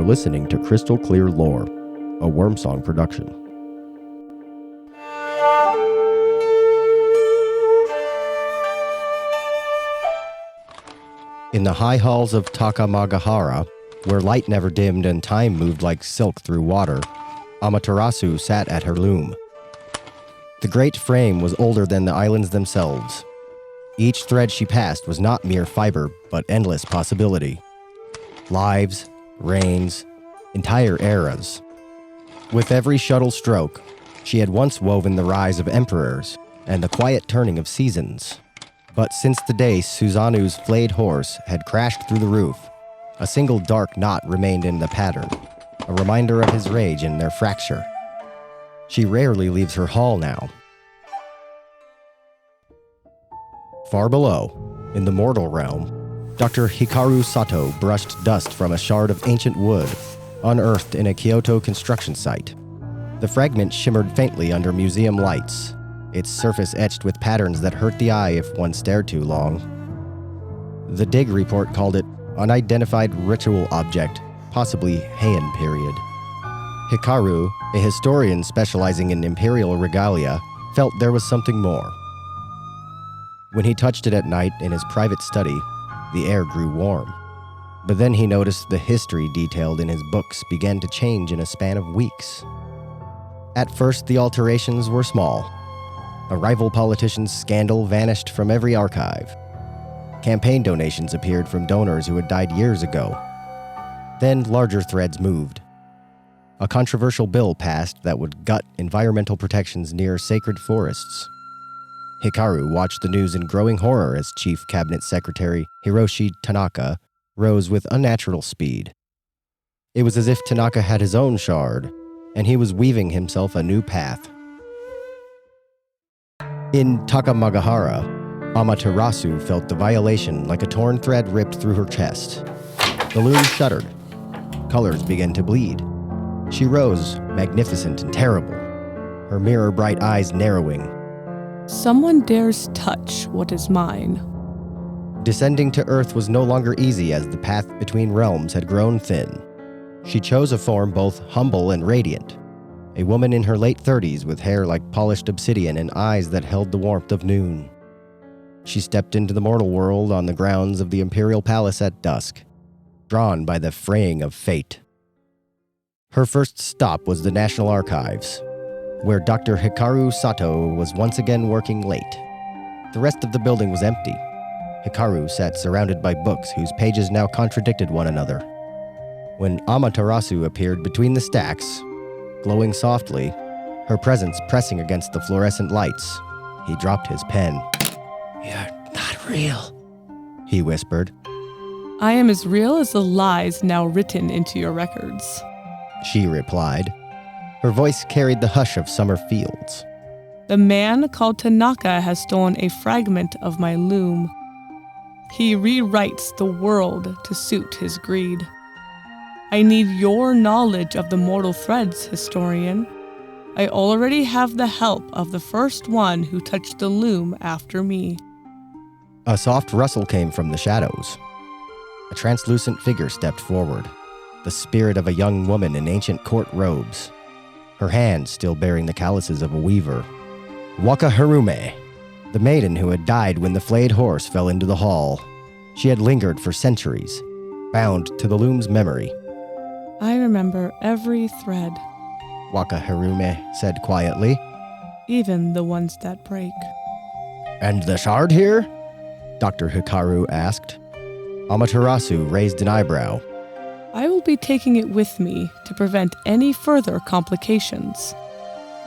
listening to Crystal Clear Lore, a Wormsong production. In the high halls of Takamagahara, where light never dimmed and time moved like silk through water, Amaterasu sat at her loom. The great frame was older than the islands themselves. Each thread she passed was not mere fiber, but endless possibility. Lives, reigns, entire eras. With every shuttle stroke, she had once woven the rise of emperors and the quiet turning of seasons. But since the day Susanoo's flayed horse had crashed through the roof, a single dark knot remained in the pattern, a reminder of his rage and their fracture. She rarely leaves her hall now. Far below, in the mortal realm, Dr. Hikaru Sato brushed dust from a shard of ancient wood, unearthed in a Kyoto construction site. The fragment shimmered faintly under museum lights, its surface etched with patterns that hurt the eye if one stared too long. The dig report called it unidentified ritual object, possibly Heian period. Hikaru, a historian specializing in Imperial Regalia, felt there was something more. When he touched it at night in his private study, the air grew warm. But then he noticed the history detailed in his books began to change in a span of weeks. At first, the alterations were small. A rival politician's scandal vanished from every archive. Campaign donations appeared from donors who had died years ago. Then larger threads moved. A controversial bill passed that would gut environmental protections near sacred forests. Hikaru watched the news in growing horror as Chief Cabinet Secretary Hiroshi Tanaka rose with unnatural speed. It was as if Tanaka had his own shard, and he was weaving himself a new path. In Takamagahara, Amaterasu felt the violation like a torn thread ripped through her chest. The loom shuddered. Colors began to bleed. She rose, magnificent and terrible, her mirror-bright eyes narrowing. Someone dares touch what is mine. Descending to Earth was no longer easy as the path between realms had grown thin. She chose a form both humble and radiant, a woman in her late 30s with hair like polished obsidian and eyes that held the warmth of noon. She stepped into the mortal world on the grounds of the Imperial Palace at dusk, drawn by the fraying of fate. Her first stop was the National Archives, where Dr. Hikaru Sato was once again working late. The rest of the building was empty. Hikaru sat surrounded by books whose pages now contradicted one another. When Amaterasu appeared between the stacks, glowing softly, her presence pressing against the fluorescent lights, he dropped his pen. "You're not real," he whispered. I am as real as the lies now written into your records, she replied. Her voice carried the hush of summer fields. The man called Tanaka has stolen a fragment of my loom. He rewrites the world to suit his greed. I need your knowledge of the mortal threads, historian. I already have the help of the first one who touched the loom after me. A soft rustle came from the shadows. A translucent figure stepped forward, the spirit of a young woman in ancient court robes, her hands still bearing the calluses of a weaver. Wakaharume, the maiden who had died when the flayed horse fell into the hall. She had lingered for centuries, bound to the loom's memory. I remember every thread, Wakaharume said quietly. Even the ones that break. And the shard here? Dr. Hikaru asked. Amaterasu raised an eyebrow. I will be taking it with me to prevent any further complications.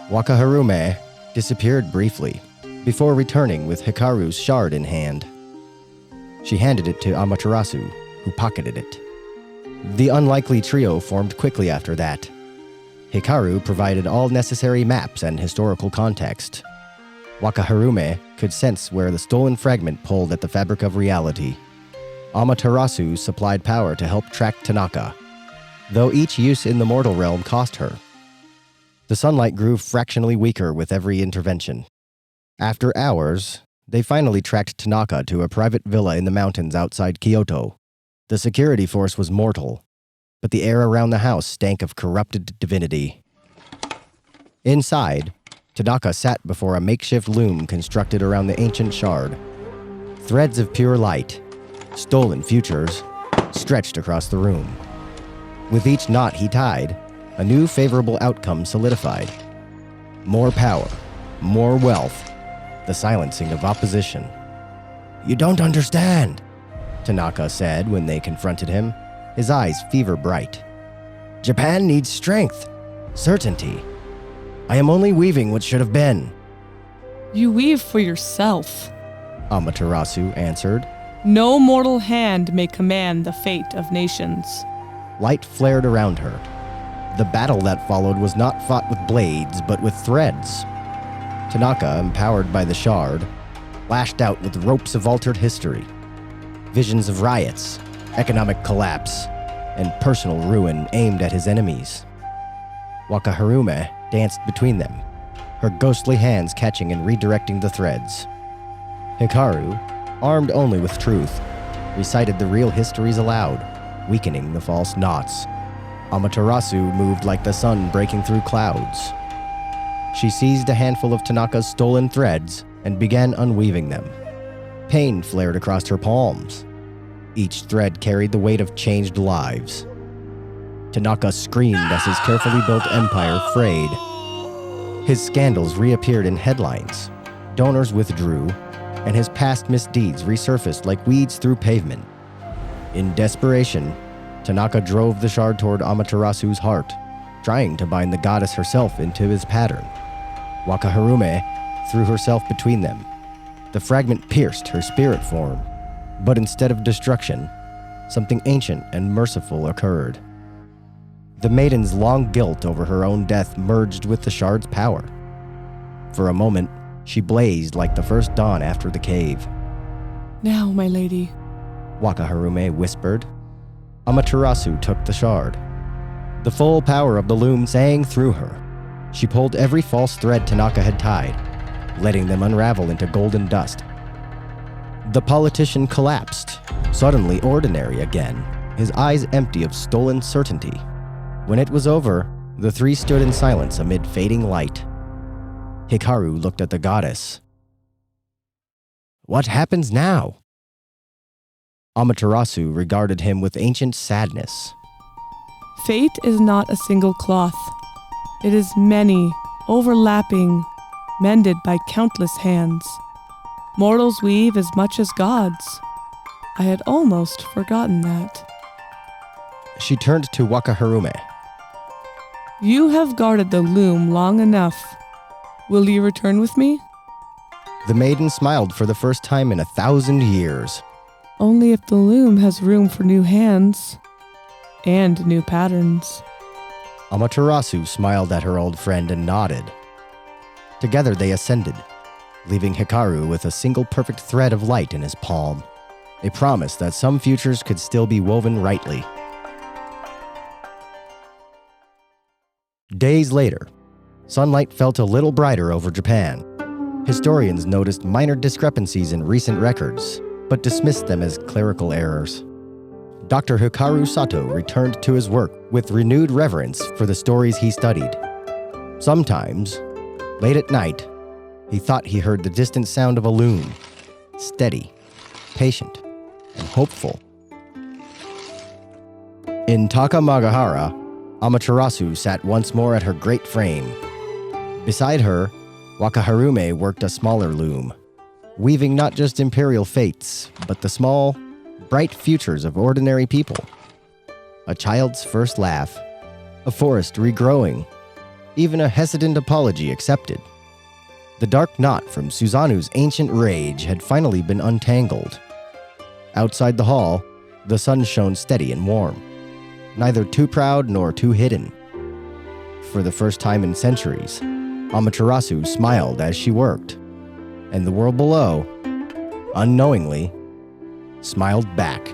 Wakaharume disappeared briefly, before returning with Hikaru's shard in hand. She handed it to Amaterasu, who pocketed it. The unlikely trio formed quickly after that. Hikaru provided all necessary maps and historical context. Wakaharume could sense where the stolen fragment pulled at the fabric of reality. Amaterasu supplied power to help track Tanaka, though each use in the mortal realm cost her. The sunlight grew fractionally weaker with every intervention. After hours, they finally tracked Tanaka to a private villa in the mountains outside Kyoto. The security force was mortal. but the air around the house stank of corrupted divinity. Inside, Tanaka sat before a makeshift loom constructed around the ancient shard. Threads of pure light, stolen futures, stretched across the room. With each knot he tied, a new favorable outcome solidified. More power, more wealth, the silencing of opposition. "You don't understand," Tanaka said when they confronted him, his eyes fever bright. "Japan needs strength, certainty. I am only weaving what should have been." You weave for yourself. Amaterasu answered. No mortal hand may command the fate of nations. Light flared around her. The battle that followed was not fought with blades, but with threads. Tanaka, empowered by the shard, lashed out with ropes of altered history. Visions of riots, economic collapse, and personal ruin aimed at his enemies. Wakaharume danced between them, her ghostly hands catching and redirecting the threads. Hikaru, armed only with truth, recited the real histories aloud, weakening the false knots. Amaterasu moved like the sun breaking through clouds. She seized a handful of Tanaka's stolen threads and began unweaving them. Pain flared across her palms. Each thread carried the weight of changed lives. Tanaka screamed as his carefully built empire frayed. His scandals reappeared in headlines. Donors withdrew, and his past misdeeds resurfaced like weeds through pavement. In desperation, Tanaka drove the shard toward Amaterasu's heart, trying to bind the goddess herself into his pattern. Wakaharume threw herself between them. The fragment pierced her spirit form, but instead of destruction, something ancient and merciful occurred. The maiden's long guilt over her own death merged with the shard's power. For a moment, she blazed like the first dawn after the cave. Now, my lady, Wakaharume whispered. Amaterasu took the shard. The full power of the loom sang through her. She pulled every false thread Tanaka had tied, letting them unravel into golden dust. The politician collapsed, suddenly ordinary again, his eyes empty of stolen certainty. When it was over, the three stood in silence amid fading light. Hikaru looked at the goddess. "What happens now?" Amaterasu regarded him with ancient sadness. fate is not a single cloth. It is many, overlapping, mended by countless hands. Mortals weave as much as gods. I had almost forgotten that. She turned to Wakaharume. You have guarded the loom long enough. Will you return with me? The maiden smiled for the first time in 1,000 years. Only if the loom has room for new hands and new patterns. Amaterasu smiled at her old friend and nodded. Together they ascended, leaving Hikaru with a single perfect thread of light in his palm, a promise that some futures could still be woven rightly. Days later, sunlight felt a little brighter over Japan. Historians noticed minor discrepancies in recent records, but dismissed them as clerical errors. Dr. Hikaru Sato returned to his work with renewed reverence for the stories he studied. Sometimes, late at night, he thought he heard the distant sound of a loom, steady, patient, and hopeful. In Takamagahara, Amaterasu sat once more at her great frame. Beside her, Wakaharume worked a smaller loom, weaving not just imperial fates, but the small, bright futures of ordinary people. A child's first laugh, a forest regrowing, even a hesitant apology accepted. The dark knot from Susanoo's ancient rage had finally been untangled. Outside the hall, the sun shone steady and warm, neither too proud nor too hidden. For the first time in centuries, Amaterasu smiled as she worked, and the world below, unknowingly, smiled back.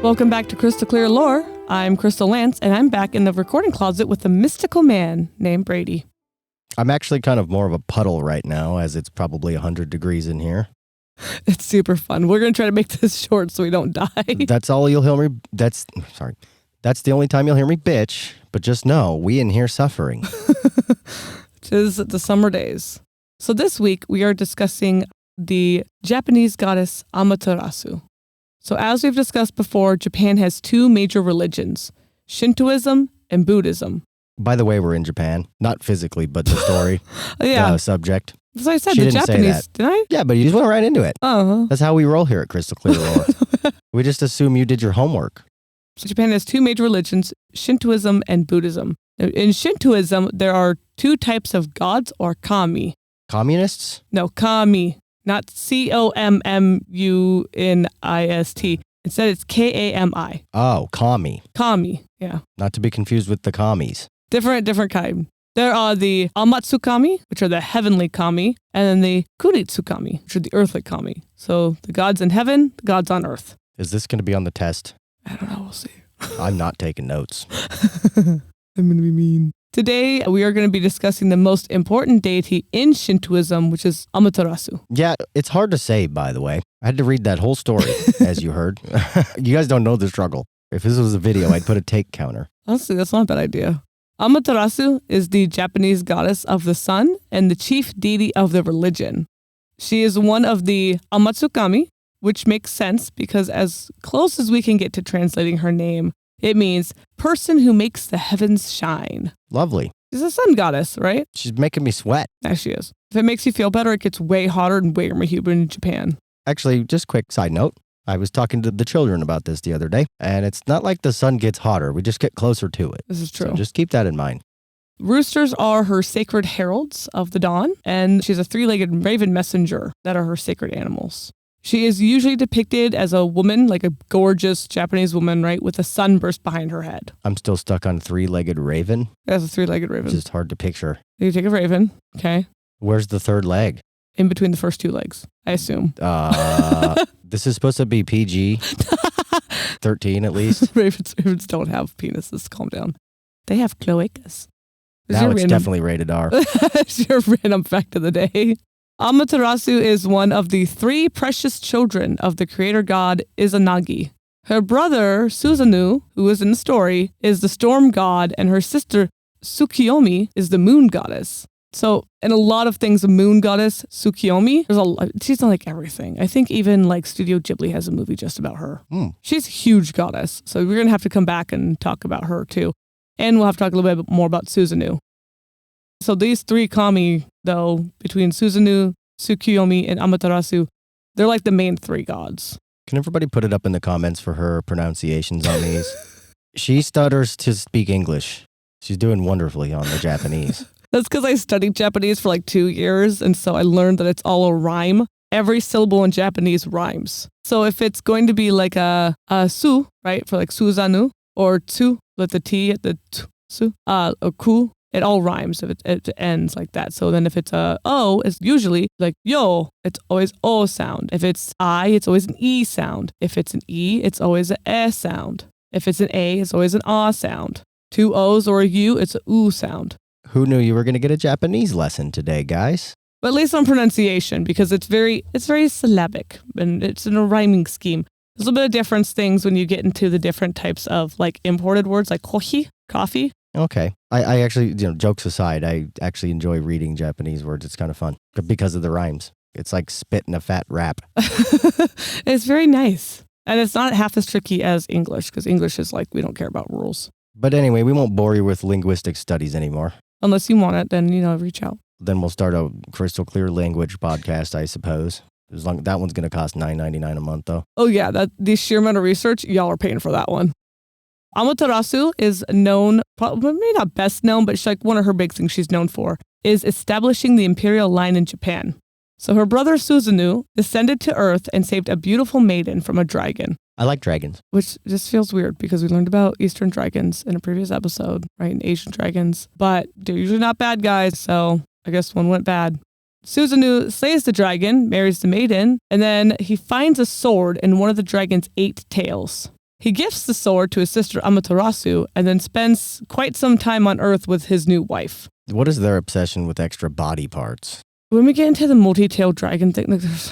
Welcome back to Crystal Clear Lore. I'm Crystal Lance, and I'm back in the recording closet with a mystical man named Brady. I'm actually kind of more of a puddle right now, as it's probably 100 degrees in here. It's super fun. We're going to try to make this short so we don't die. That's all you'll hear me. That's the only time you'll hear me bitch. But just know, we in here suffering. Tis the summer days. So this week we are discussing the Japanese goddess Amaterasu. So as we've discussed before, Japan has two major religions, Shintoism and Buddhism. By the way, we're in Japan. Not physically, but the story, Yeah. the subject. As I said, She the didn't say Japanese, that. did I? Yeah, but you just went right into it. Oh. That's how we roll here at Crystal Clear Lore. We just assume you did your homework. So Japan has two major religions, Shintoism and Buddhism. In Shintoism, there are two types of gods or kami. Communists? No, kami, not Communist. Instead, it's Kami. Oh, kami. Kami, yeah. Not to be confused with the commies. Different kind. There are the Amatsukami, which are the heavenly kami, and then the Kuritsukami, which are the earthly kami. So the gods in heaven, the gods on earth. Is this going to be on the test? I don't know, we'll see. I'm not taking notes. I'm going to be mean. Today, we are going to be discussing the most important deity in Shintoism, which is Amaterasu. Yeah, it's hard to say, by the way. I had to read that whole story, as you heard. You guys don't know the struggle. If this was a video, I'd put a take counter. Honestly, that's not a bad idea. Amaterasu is the Japanese goddess of the sun and the chief deity of the religion. She is one of the Amatsukami, which makes sense because as close as we can get to translating her name, it means person who makes the heavens shine. Lovely. She's a sun goddess, right? She's making me sweat. Yeah, she is. If it makes you feel better, it gets way hotter and way more humid in Japan. Actually, just quick side note. I was talking to the children about this the other day, and it's not like the sun gets hotter. We just get closer to it. This is true. So just keep that in mind. Roosters are her sacred heralds of the dawn, and she's a three-legged raven messenger that are her sacred animals. She is usually depicted as a woman, like a gorgeous Japanese woman, right, with a sunburst behind her head. I'm still stuck on three-legged raven. That's a three-legged raven. It's just hard to picture. You take a raven, okay, Where's the third leg? in between the first two legs, I assume. This is supposed to be PG. 13 at least. Ravens don't have penises. Calm down. They have cloacas. Now it's definitely rated R. It's your random fact of the day. Amaterasu is one of the three precious children of the creator god Izanagi. Her brother, Susanoo, who is in the story, is the storm god, and her sister, Tsukiyomi, is the moon goddess. So, in a lot of things, a moon goddess, Tsukiyomi, she's not like everything. I think even like Studio Ghibli has a movie just about her. She's a huge goddess. So we're going to have to come back and talk about her too. And we'll have to talk a little bit more about Susanoo. So these three kami, though, between Susanoo, Tsukiyomi, and Amaterasu, they're like the main three gods. Can everybody put it up in the comments for her pronunciations on these? She stutters to speak English. She's doing wonderfully on the Japanese. That's because I studied Japanese for like 2 years, and so I learned that it's all a rhyme. Every syllable in Japanese rhymes. So if it's going to be like a su, right, for like Susanoo, or tsu, with the T at the tsu, or ku, it all rhymes if it ends like that. So then if it's a O, it's usually like yo, it's always O sound. If it's I, it's always an E sound. If it's an E, it's always an E sound. If it's an A, it's always an A sound. Two O's or a U, it's a U sound. Who knew you were going to get a Japanese lesson today, guys? But at least on pronunciation, because it's very syllabic and it's in a rhyming scheme. There's a little bit of difference things when you get into the different types of like imported words like kohi, coffee. Okay. I actually, jokes aside, I actually enjoy reading Japanese words. It's kind of fun because of the rhymes. It's like spit in a fat rap. It's very nice. And it's not half as tricky as English, because English is like, we don't care about rules. But anyway, we won't bore you with linguistic studies anymore. Unless you want it, then, reach out. Then we'll start a crystal clear language podcast, I suppose. As long that one's going to cost $9.99 a month, though. Oh, yeah. The sheer amount of research, y'all are paying for that one. Amaterasu is known, probably maybe not best known, but she's like one of her big things she's known for is establishing the imperial line in Japan. So her brother Susanoo descended to Earth and saved a beautiful maiden from a dragon. I like dragons. Which just feels weird because we learned about Eastern dragons in a previous episode, right? And Asian dragons. But they're usually not bad guys, so I guess one went bad. Susanoo slays the dragon, marries the maiden, and then he finds a sword in one of the dragon's 8 tails. He gifts the sword to his sister Amaterasu and then spends quite some time on Earth with his new wife. What is their obsession with extra body parts? When we get into the multi-tailed dragon thing, like there's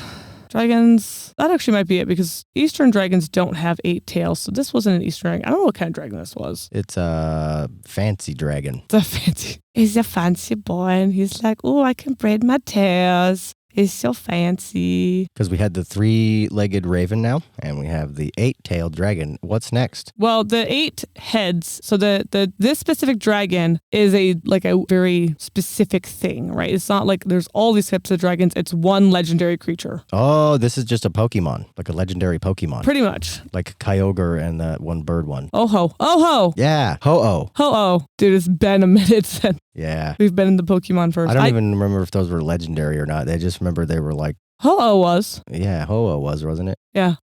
dragons, that actually might be it because Eastern dragons don't have 8 tails. So this wasn't an Eastern dragon. I don't know what kind of dragon this was. It's a fancy dragon. He's a fancy boy. And he's like, oh, I can braid my tails. He's so fancy. Because we had the 3-legged raven now, and we have the 8-tailed dragon. What's next? Well, the 8 heads. So this specific dragon is a very specific thing, right? It's not like there's all these types of dragons. It's one legendary creature. Oh, this is just a Pokemon, like a legendary Pokemon. Pretty much. Like Kyogre and that one bird one. Oh-ho. Oh-ho. Yeah, Ho-Oh. Ho-Oh. Dude, it's been a minute since we've been in the Pokemon first. I don't even remember if those were legendary or not. I just remember they were like... Ho-Oh was. Yeah, Ho-Oh was, wasn't it? Yeah.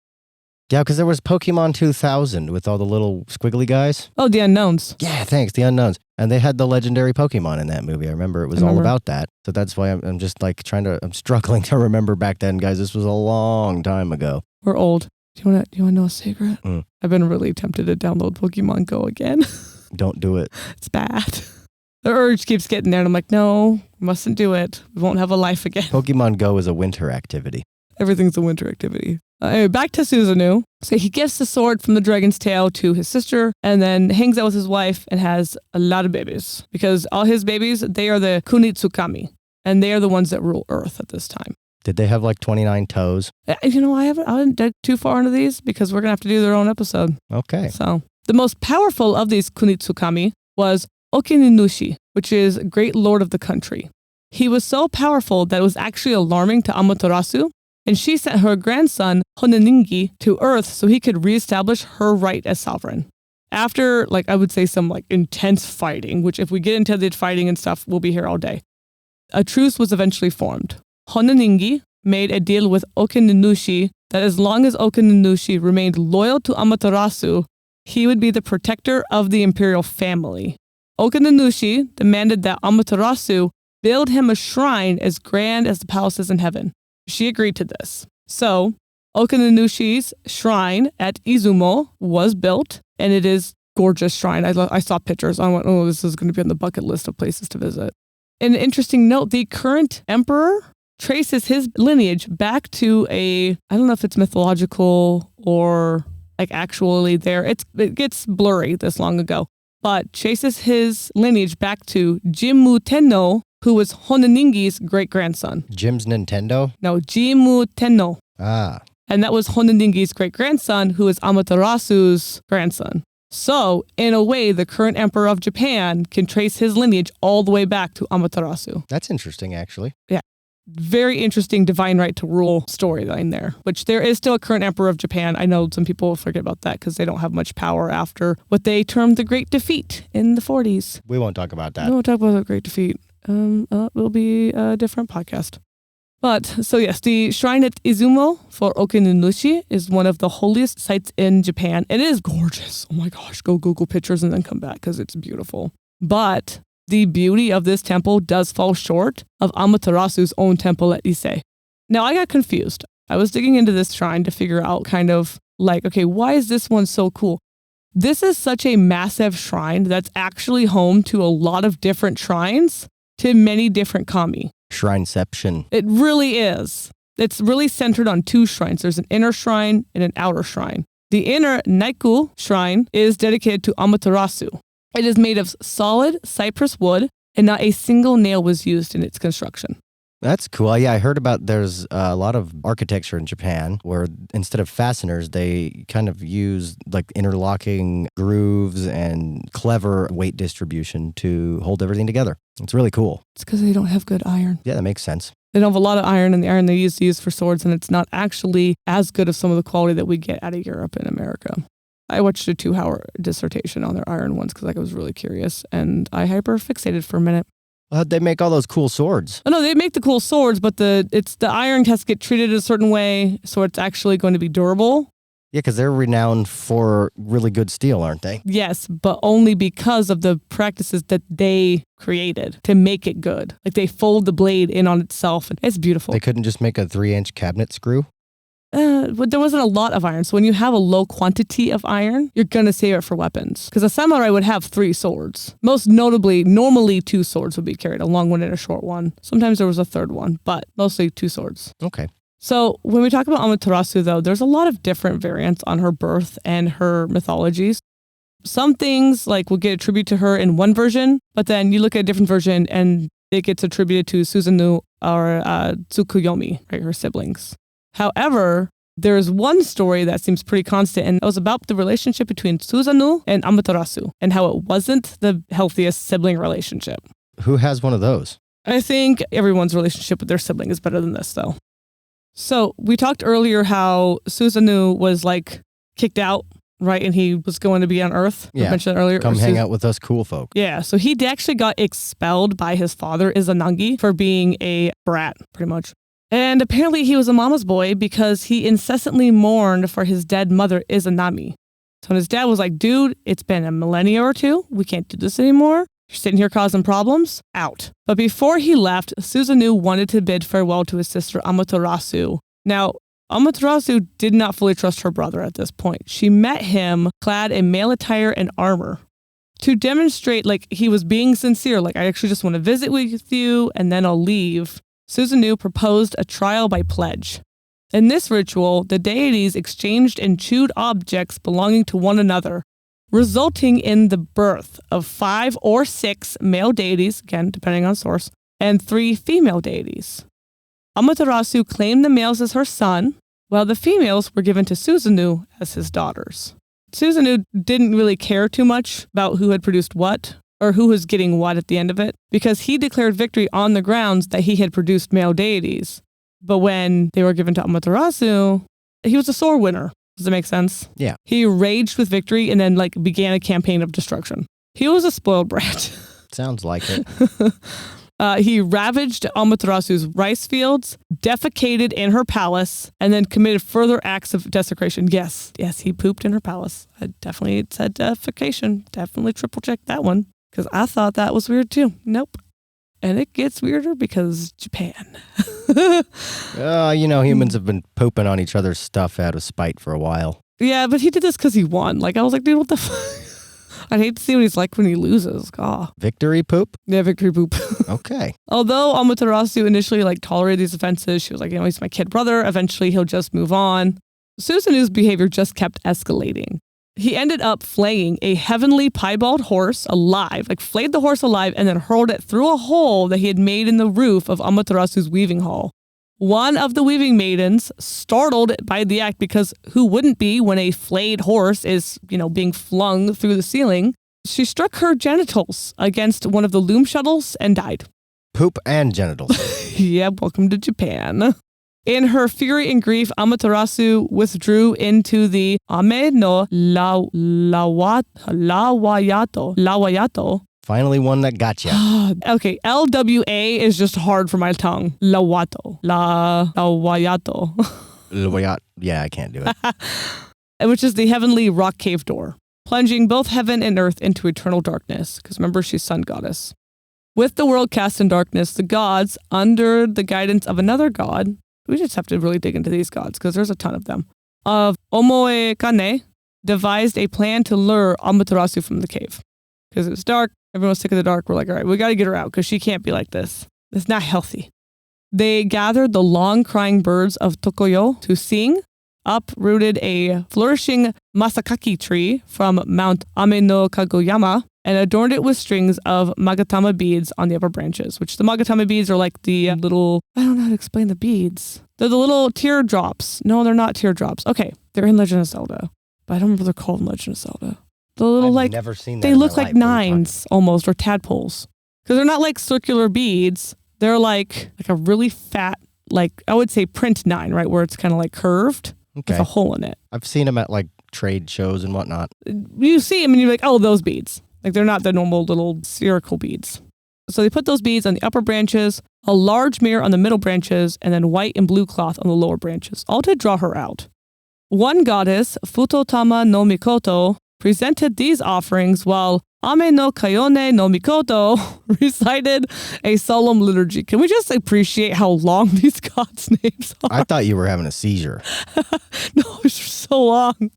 Yeah, because there was Pokemon 2000 with all the little squiggly guys. Oh, the Unknowns. Yeah, thanks, the Unknowns. And they had the legendary Pokemon in that movie. I remember it was all about that. So that's why I'm just like I'm struggling to remember back then, guys. This was a long time ago. We're old. Do you want to know a secret? I've been really tempted to download Pokemon Go again. Don't do it. It's bad. The urge keeps getting there, and I'm like, no, mustn't do it. We won't have a life again. Pokemon Go is a winter activity. Everything's a winter activity. Anyway, back to Susanoo. So he gives the sword from the dragon's tail to his sister and then hangs out with his wife and has a lot of babies. Because all his babies, they are the Kunitsukami, and they are the ones that rule Earth at this time. Did they have like 29 toes? You know, I haven't dug too far into these because we're going to have to do their own episode. Okay. So the most powerful of these Kunitsukami was Okuninushi, which is Great Lord of the country. He was so powerful that it was actually alarming to Amaterasu, and she sent her grandson, Honaningi, to Earth so he could reestablish her right as sovereign. After, I would say some, intense fighting, which if we get into the fighting and stuff, we'll be here all day. A truce was eventually formed. Honaningi made a deal with Okuninushi that as long as Okuninushi remained loyal to Amaterasu, he would be the protector of the imperial family. Okuninushi demanded that Amaterasu build him a shrine as grand as the palaces in heaven. She agreed to this. So, Okuninushi's shrine at Izumo was built, and it is a gorgeous shrine. I saw pictures. I went, oh, this is going to be on the bucket list of places to visit. An interesting note, the current emperor traces his lineage back to I don't know if it's mythological or actually there. It gets blurry this long ago, but traces his lineage back to Jimmu Tenno, who was Honaningi's great-grandson. Jim's Nintendo? No, Jimmu Tenno. Ah. And that was Honaningi's great-grandson, who is Amaterasu's grandson. So, in a way, the current emperor of Japan can trace his lineage all the way back to Amaterasu. That's interesting, actually. Yeah. Very interesting divine right to rule storyline there, which there is still a current emperor of Japan. I know some people forget about that because they don't have much power after what they termed the Great Defeat in the 40s. We won't talk about that. We won't talk about the Great Defeat. It will be a different podcast. But, so yes, the shrine at Izumo for Okuninushi is one of the holiest sites in Japan. It is gorgeous. Oh my gosh, go Google pictures and then come back because it's beautiful. But the beauty of this temple does fall short of Amaterasu's own temple at Ise. Now, I got confused. I was digging into this shrine to figure out okay, why is this one so cool? This is such a massive shrine that's actually home to a lot of different shrines to many different kami. Shrineception. It really is. It's really centered on 2 shrines. There's an inner shrine and an outer shrine. The inner Naiku shrine is dedicated to Amaterasu. It is made of solid cypress wood, and not a single nail was used in its construction. That's cool. Yeah, I heard about there's a lot of architecture in Japan where instead of fasteners, they kind of use interlocking grooves and clever weight distribution to hold everything together. It's really cool. It's because they don't have good iron. Yeah, that makes sense. They don't have a lot of iron, and the iron they used to use for swords, and it's not actually as good of some of the quality that we get out of Europe and America. I watched a 2-hour dissertation on their iron once because I was really curious, and I hyper-fixated for a minute. How'd they make all those cool swords? Oh, no, they make the cool swords, but the iron has to get treated a certain way, so it's actually going to be durable. Yeah, because they're renowned for really good steel, aren't they? Yes, but only because of the practices that they created to make it good. They fold the blade in on itself, and it's beautiful. They couldn't just make a 3-inch cabinet screw? But there wasn't a lot of iron. So when you have a low quantity of iron, you're going to save it for weapons. Because a samurai would have 3 swords. Most notably, normally 2 swords would be carried, a long one and a short one. Sometimes there was a third one, but mostly 2 swords. Okay. So when we talk about Amaterasu, though, there's a lot of different variants on her birth and her mythologies. Some things like will get attributed to her in one version, but then you look at a different version and it gets attributed to Susanoo or Tsukuyomi, right, her siblings. However, there is one story that seems pretty constant, and it was about the relationship between Susanoo and Amaterasu and how it wasn't the healthiest sibling relationship. Who has one of those? I think everyone's relationship with their sibling is better than this, though. So we talked earlier how Susanoo was like kicked out, right? And he was going to be on Earth. Yeah. I mentioned that earlier. Come hang out with us cool folk. Yeah. So he actually got expelled by his father, Izanagi, for being a brat, pretty much. And apparently he was a mama's boy because he incessantly mourned for his dead mother, Izanami. So his dad was like, dude, it's been a millennia or 2. We can't do this anymore. You're sitting here causing problems. Out. But before he left, Susanoo wanted to bid farewell to his sister Amaterasu. Now, Amaterasu did not fully trust her brother at this point. She met him clad in male attire and armor. To demonstrate like he was being sincere, like I actually just want to visit with you and then I'll leave, Susanoo proposed a trial by pledge. In this ritual, the deities exchanged and chewed objects belonging to one another, resulting in the birth of 5 or 6 male deities, again, depending on source, and 3 female deities. Amaterasu claimed the males as her son, while the females were given to Susanoo as his daughters. Susanoo didn't really care too much about who had produced what, or who was getting what at the end of it, because he declared victory on the grounds that he had produced male deities. But when they were given to Amaterasu, he was a sore winner. Does that make sense? Yeah. He raged with victory and then like began a campaign of destruction. He was a spoiled brat. Sounds like it. He ravaged Amaterasu's rice fields, defecated in her palace, and then committed further acts of desecration. Yes, he pooped in her palace. I definitely said defecation. Definitely triple checked that one because I thought that was weird too. Nope. And it gets weirder because Japan. Humans have been pooping on each other's stuff out of spite for a while. Yeah, but he did this because he won. Like, I was like, dude, what the fuck? I'd hate to see what he's like when he loses. God. Victory poop? Yeah, victory poop. Okay. Although Amaterasu initially tolerated these offenses, she was like, he's my kid brother. Eventually, he'll just move on. Susanoo's behavior just kept escalating. He ended up flaying a heavenly piebald horse alive, flayed the horse alive and then hurled it through a hole that he had made in the roof of Amaterasu's weaving hall. One of the weaving maidens, startled by the act, because who wouldn't be when a flayed horse is, being flung through the ceiling, she struck her genitals against one of the loom shuttles and died. Poop and genitals. Yeah, welcome to Japan. In her fury and grief, Amaterasu withdrew into the Ame no Lawayato. Finally one that got you. Okay, LWA is just hard for my tongue. Lawayato. Yeah, I can't do it. Which is the heavenly rock cave door, plunging both heaven and earth into eternal darkness, because remember, she's sun goddess. With the world cast in darkness, the gods, under the guidance of another god, we just have to really dig into these gods because there's a ton of them, of Omoe-kane, devised a plan to lure Amaterasu from the cave. Because it was dark, everyone was sick of the dark. We're like, all right, we got to get her out because she can't be like this. It's not healthy. They gathered the long crying birds of Tokoyo to sing, uprooted a flourishing masakaki tree from Mount Ame no Kagoyama, and adorned it with strings of magatama beads on the upper branches, which the magatama beads are like the little, I don't know how to explain the beads. They're the little teardrops. No, they're not teardrops. Okay, they're in Legend of Zelda, but I don't remember what they're called in Legend of Zelda. The little I've never seen that. They look like nines almost, or tadpoles. Because they're not like circular beads. They're like a really fat, I would say print 9, right? Where it's kind of curved with a hole in it. I've seen them at trade shows and whatnot. You see them and you're like, oh, those beads. They're not the normal little spherical beads. So they put those beads on the upper branches, a large mirror on the middle branches, and then white and blue cloth on the lower branches, all to draw her out. One goddess, Futotama no Mikoto, presented these offerings while Ame-no-Kayone-no-Mikoto recited a solemn liturgy. Can we just appreciate how long these gods' names are? I thought you were having a seizure. No, it's so long.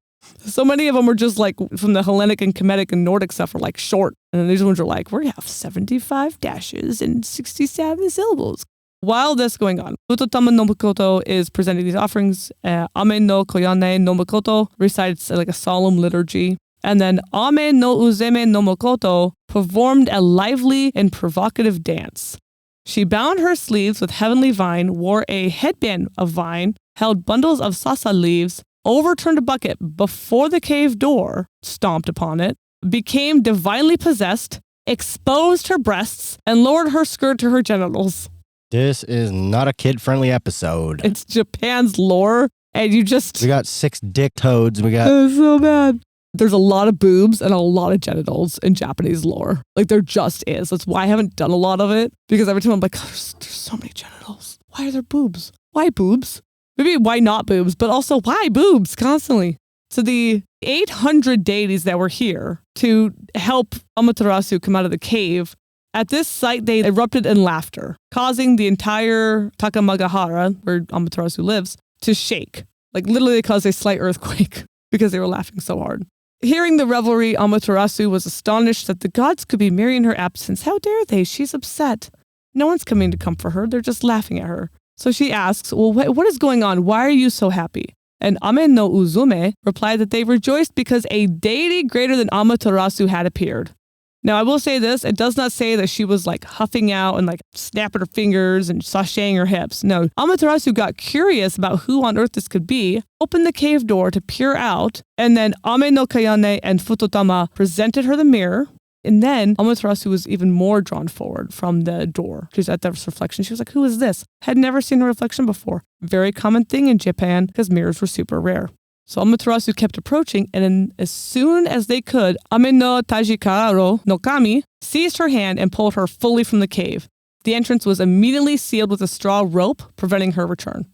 So many of them are just like from the Hellenic and Kemetic and Nordic stuff are like short. And then these ones are like, we have 75 dashes and 67 syllables. While this is going on, Futotama-no-Mikoto is presenting these offerings. Ame-no-Koyane-no-Mikoto recites like a solemn liturgy. And then Ame-no-Uzeme-no-Mikoto performed a lively and provocative dance. She bound her sleeves with heavenly vine, wore a headband of vine, held bundles of sasa leaves, overturned a bucket before the cave door, stomped upon it, became divinely possessed, exposed her breasts, and lowered her skirt to her genitals. This is not a kid-friendly episode. It's Japan's lore, and we got 6 dick toads. It's so bad. There's a lot of boobs and a lot of genitals in Japanese lore. Like, there just is. That's why I haven't done a lot of it, because every time I'm like, there's so many genitals. Why are there boobs? Why boobs? Maybe why not boobs, but also why boobs constantly? So the 800 deities that were here to help Amaterasu come out of the cave, at this site they erupted in laughter, causing the entire Takamagahara, where Amaterasu lives, to shake. Like, literally they caused a slight earthquake because they were laughing so hard. Hearing the revelry, Amaterasu was astonished that the gods could be merry in her absence. How dare they? She's upset. No one's coming to comfort her. They're just laughing at her. So she asks, well, what is going on? Why are you so happy? And Ame no Uzume replied that they rejoiced because a deity greater than Amaterasu had appeared. Now, I will say this. It does not say that she was like huffing out and like snapping her fingers and sashaying her hips. No, Amaterasu got curious about who on earth this could be, opened the cave door to peer out, and then Ame no Kayane and Futotama presented her the mirror. And then Amaterasu was even more drawn forward from the door. She was at this reflection. She was like, who is this? Had never seen a reflection before. Very common thing in Japan because mirrors were super rare. So Amaterasu kept approaching, and then as soon as they could, Ame no Tajikaro no Kami seized her hand and pulled her fully from the cave. The entrance was immediately sealed with a straw rope, preventing her return.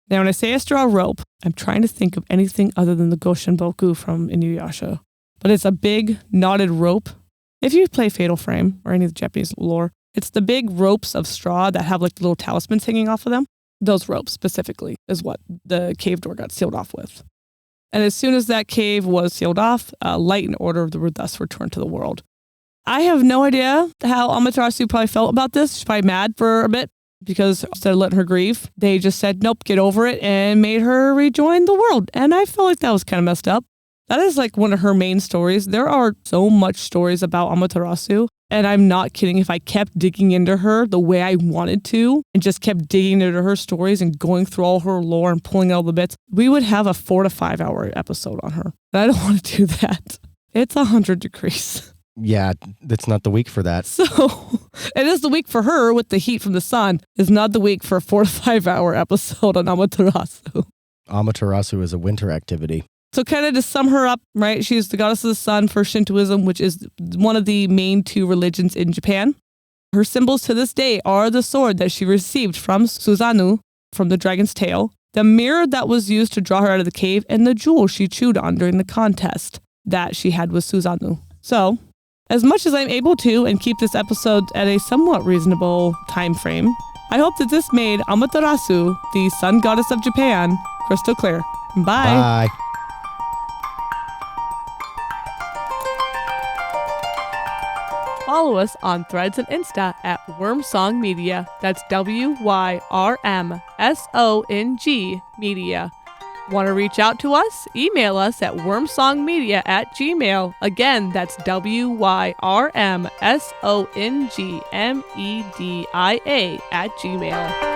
Now, when I say a straw rope, I'm trying to think of anything other than the Goshinboku from Inuyasha. But it's a big, knotted rope. If you play Fatal Frame or any of the Japanese lore, it's the big ropes of straw that have like little talismans hanging off of them. Those ropes specifically is what the cave door got sealed off with. And as soon as that cave was sealed off, light and order were thus returned to the world. I have no idea how Amaterasu probably felt about this. She's probably mad for a bit because instead of letting her grieve, they just said, nope, get over it, and made her rejoin the world. And I felt like that was kind of messed up. That is like one of her main stories. There are so much stories about Amaterasu, and I'm not kidding. If I kept digging into her the way I wanted to and just kept digging into her stories and going through all her lore and pulling out all the bits, we would have a 4 to 5 hour episode on her. And I don't want to do that. It's 100 degrees. Yeah, it's not the week for that. So it is the week for her with the heat from the sun. It's not the week for a 4 to 5 hour episode on Amaterasu. Amaterasu is a winter activity. So kind of to sum her up, right? She's the goddess of the sun for Shintoism, which is one of the main 2 religions in Japan. Her symbols to this day are the sword that she received from Susanoo, from the dragon's tail, the mirror that was used to draw her out of the cave, and the jewel she chewed on during the contest that she had with Susanoo. So, as much as I'm able to and keep this episode at a somewhat reasonable time frame, I hope that this made Amaterasu, the sun goddess of Japan, crystal clear. Bye. Bye. Follow us on Threads and Insta at Wormsong Media. That's WYRMSONG Media. Want to reach out to us? Email us at wormsongmedia@gmail.com. Again, that's WYRMSONGMEDIA@gmail.com.